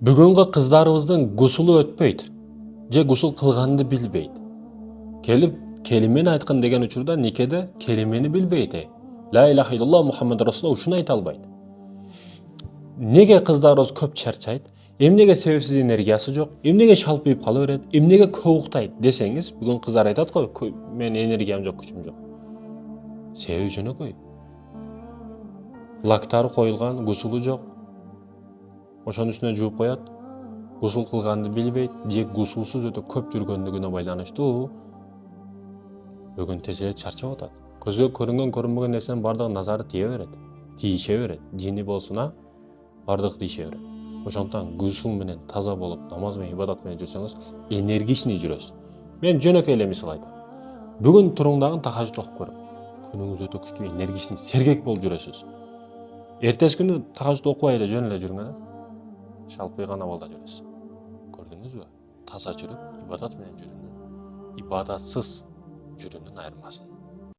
Бүгүнкү кыздарыбыздын гусулу өтпөйт же гусул кылганды билбейт. Келип келимени айткан деген учурда никеде келимени билбейт. Ла илаха иллаллах Мухаммад Расулуллах ушуну айта албайт. Неге кыздарыбыз көп чарчайт? Эмнеге себепсиз энергиясы жок? Эмнеге шалпайып кала берет? Эмнеге көп уктайт десеңиз, бүгүн кыздар айтат го, мен энергиям жок, күчүм жок. Себеби жөнөкөй. Лактары коюлган, гусулу жок. Ошонун үстүнө жууп коет. Гусул кылганды билбейт, же гусулсуз өтө көп жүргөндүгүнө байланыштуу бүгүн тезирээк чарчап атат. Көзгө көрүнгөн көрүнбөгөн нерсенин бардыгы назары тие берет, тийише берет. Жини болсун бардыгы тийише берет. Ошондуктан гусул менен таза болуп, намаз менен ибадат менен жүрсөңүз, энергичный жүрөсүз. Мен жөнөкөй эле мисал айтам. Бүгүн туруңдагы тахажжуд окуп көрүп, күнүңүз өтө күчтүү, энергичный, сергек болуп жүрөсүз. Эртеси күнү тахажжуд окубай эле жөн эле жүрүңөр, шалпыйган абалда жүрөсүз. Көрдүңүзбү? Таза жүрүп, ибадат менен жүрүүнүн, ибадатсыз жүрүүнүн айырмасын.